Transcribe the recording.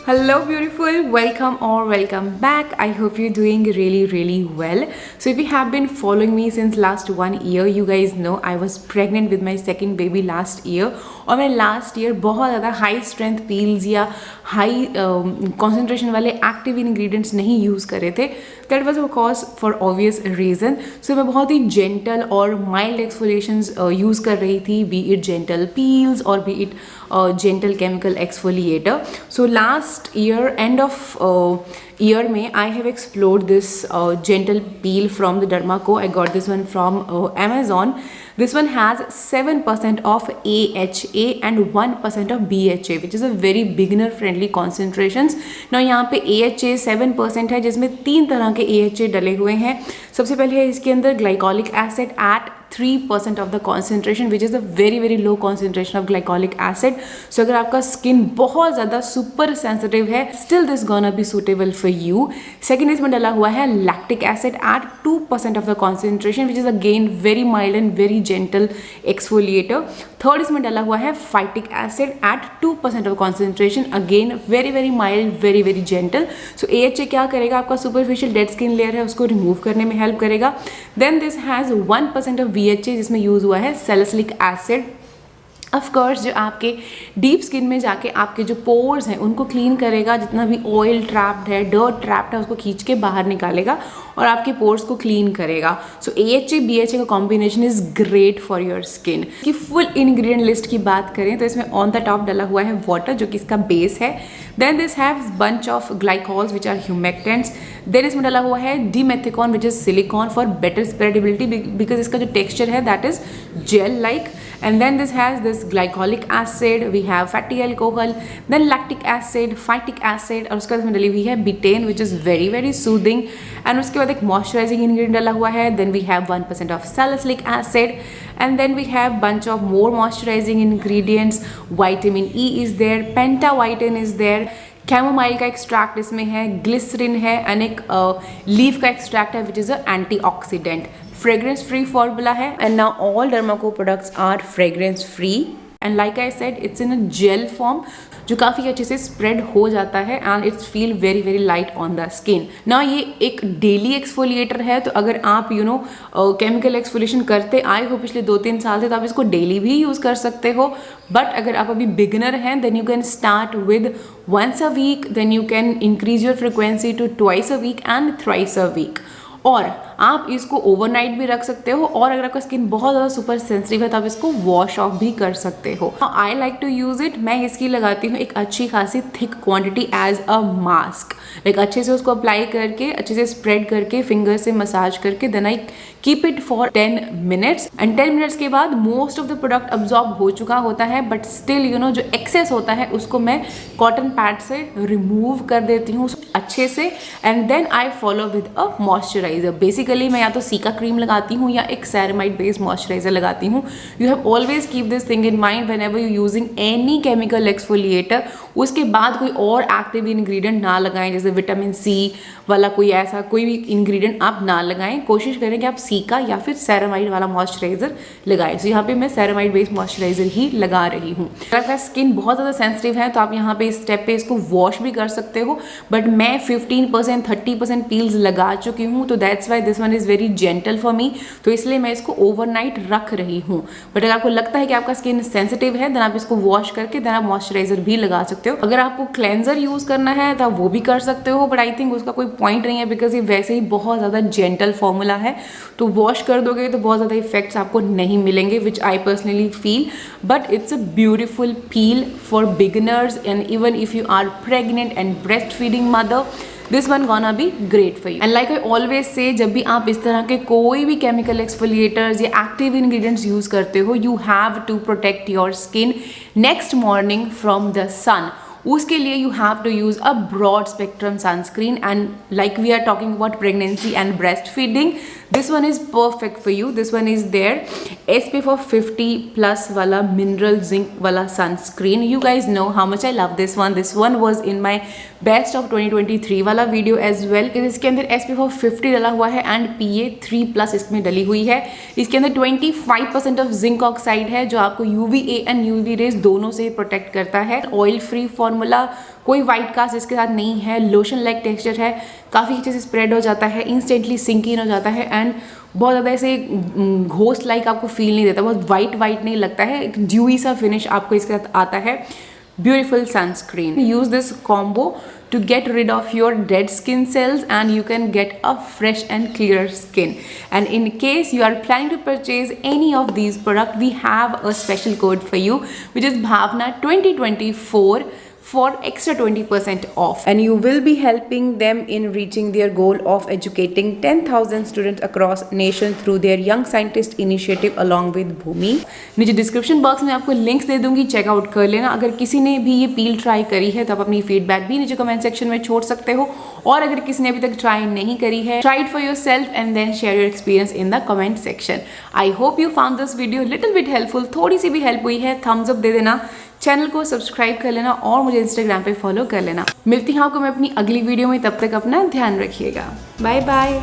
Hello beautiful, welcome or welcome back. I hope you're doing really well. So if you have been following me since last 1 year, you guys know I was pregnant with my second baby last year. और मैं last year बहुत ज़्यादा high strength peels या high concentration वाले active ingredients नहीं use करे थे. That was a cause for obvious reason. सो मैं बहुत ही जेंटल और माइल्ड एक्सफोलिएशंस यूज़ कर रही थी, बी इट जेंटल पील्स और be it gentle chemical exfoliator. So last year, end of year में I have explored this gentle peel from the Dermaco. I got this one from Amazon. This one has 7% of AHA and 1% of BHA, which is a very beginner friendly concentrations. Now यहाँ पे AHA 7% है, जिसमें 3 तरह के AHA डले हुए हैं. सबसे पहले है इसके अंदर glycolic acid at 3% of the concentration, which is a very low concentration of glycolic acid. So अगर आपका स्किन बहुत ज़्यादा सुपर सेंसिटिव है, still this gonna be suitable for you. Second इसमें डला हुआ है lactic acid at 2% of the concentration, which is again very mild and very gentle exfoliator. Third इसमें डला हुआ है phytic acid at 2% of concentration, again very mild, very gentle. So AHA क्या करेगा, आपका superficial dead skin layer है उसको remove करने में हेल्प करेगा. Then this has 1% of BHA, जिसमें यूज़ हुआ है सैलिसिलिक एसिड. ऑफ कोर्स जो आपके डीप स्किन में जाके आपके जो पोर्स हैं उनको क्लीन करेगा, जितना भी ऑयल ट्रैप्ड है, डर्ट ट्रैप्ड है, उसको खींच के बाहर निकालेगा और आपके पोर्स को क्लीन करेगा. सो AHA BHA का combination is great for your skin. की फुल इंग्रेडिएंट लिस्ट की बात करें तो इसमें ऑन द टॉप डला हुआ है वाटर, जो कि इसका बेस है. Then this haves bunch of glycols which are humectants. Then इसमें डला हुआ है dimethicone which is silicone for better spreadability, because इसका जो टेक्सचर है that is gel like. And then this has this glycolic acid, we have fatty alcohol, then lactic acid, phytic acid, और उसके बाद इसमें डली हुई है betaine which is very soothing. and उसके बाद एक moisturizing ingredient डला हुआ है. then we have 1% of salicylic acid, and then we have bunch of more moisturizing ingredients. vitamin E is there, pentavitamin is there, chamomile का extract इसमें है, glycerine है, and एक लीफ का एक्सट्रैक्ट है which is a antioxidant. fragrance free formula है, and now all Dermaco products are fragrance free, and like I said it's in a gel form जो काफ़ी अच्छे से स्प्रेड हो जाता है and it's feel very light on the skin. ना ये एक डेली एक्सफोलिएटर है, तो अगर आप केमिकल एक्सफोलिएशन करते आए हो पिछले 2-3 साल से तो आप इसको डेली भी यूज़ कर सकते हो. बट अगर आप अभी बिगिनर हैं then you can start with once a week, then you can increase your frequency to twice a week and thrice a week. और आप इसको ओवरनाइट भी रख सकते हो, और अगर आपका स्किन बहुत ज़्यादा सुपर सेंसिटिव है तो आप इसको वॉश ऑफ भी कर सकते हो. I like to use it. मैं इसकी लगाती हूँ एक अच्छी खासी thick quantity as a mask. Like अच्छे से उसको अप्लाई करके, अच्छे से स्प्रेड करके, फिंगर से मसाज करके, then I keep it for 10 minutes. And 10 minutes के बाद most of the product absorb हो चुका होता है, बट स्टिल जो एक्सेस होता है उसको मैं कॉटन पैड से रिमूव कर देती हूँ अच्छे से. And then I follow with a moisturiser. Basically मैं या तो सीका क्रीम लगाती हूँ या एक सेरामाइड बेस्ड मॉइस्चराइजर लगाती हूँ. You have always keep this thing in mind when ever you using any chemical exfoliator. उसके बाद कोई और एक्टिव इंग्रेडिएंट ना लगाएं, जैसे विटामिन सी वाला कोई ऐसा कोई भी इंग्रेडिएंट आप ना लगाएं. कोशिश करें कि आप सीका या फिर सेरामाइड वाला मॉइस्चराइजर लगाएं. सो यहाँ पे मैं सेरामाइड बेस्ड मॉइस्चराइजर ही लगा रही हूँ. अगर आपका स्किन बहुत ज़्यादा सेंसिटिव है तो आप यहाँ पे इस स्टेप पे इसको वॉश भी कर सकते हो, बट मैं 15% 30% पील्स लगा चुकी हूँ, तो that's why this one is very gentle for me. तो इसलिए मैं इसको ओवरनाइट रख रही हूँ. बट अगर आपको लगता है कि आपका स्किन सेंसिटिव है देन आप इसको वॉश करके देन आप मॉइस्चराइजर भी लगा सकते हो. अगर आपको क्लेंजर यूज़ करना है तो आप वो भी कर सकते हो, बट आई थिंक उसका कोई पॉइंट नहीं है, बिकॉज ये वैसे ही बहुत ज़्यादा जेंटल फॉर्मूला है. तो वॉश कर दोगे तो बहुत ज़्यादा इफेक्ट्स आपको नहीं मिलेंगे, which I personally feel. But it's a beautiful peel for beginners, and even if you are pregnant and breast feeding mother, this one gonna be great for you. And like I always say, जब भी आप इस तरह के कोई भी chemical exfoliators या active ingredients use करते हो, you have to protect your skin next morning from the sun. उसके लिए you have to use a broad spectrum sunscreen, and like we are talking about pregnancy and breastfeeding, this one is perfect for you. This one is there SPF of 50 plus wala mineral zinc wala sunscreen. You guys know how much I love this one. This one was in my best of 2023 वाला video as well. इसके अंदर SPF of 50 डला हुआ है and PA 3+ इसमें डली हुई है. इसके अंदर 25% ऑफ जिंक ऑक्साइड है जो आपको UVA एंड UV रेज दोनों से प्रोटेक्ट करता है. ऑयल फ्री फॉर्मूला, कोई वाइट कास्ट इसके साथ नहीं है, लोशन लाइक टेक्सचर है, काफ़ी अच्छे से स्प्रेड हो जाता है, इंस्टेंटली सिंक इन हो जाता है एंड बहुत ज़्यादा ऐसे घोस्ट लाइक आपको फील नहीं देता, बहुत वाइट नहीं लगता है, एक ड्यूई सा फिनिश आपको इसके साथ आता है। Beautiful sunscreen. Use this combo to get rid of your dead skin cells and you can get a fresh and clear skin. And in case you are planning to purchase any of these products, we have a special code for you, which is Bhavna 2024 for extra 20% off, and you will be helping them in reaching their goal of educating 10,000 students across nation through their young scientist initiative along with Bhumi. नीचे description box में आपको links दे दूंगी, checkout कर लेना। अगर किसी ने भी ये पील ट्राई करी है तो आप अपनी फीडबैक भी नीचे कमेंट सेक्शन में छोड़ सकते हो, और अगर किसी ने अभी तक ट्राई नहीं करी है, try it for yourself and then share your experience in the comment section. I hope you found this video little bit helpful, थोड़ी सी भी हेल्प हुई है, थम्स अप दे देना, चैनल को सब्सक्राइब कर लेना और मुझे इंस्टाग्राम पे फॉलो कर लेना। मिलती हूँ आपको मैं अपनी अगली वीडियो में, तब तक अपना ध्यान रखिएगा। Bye bye.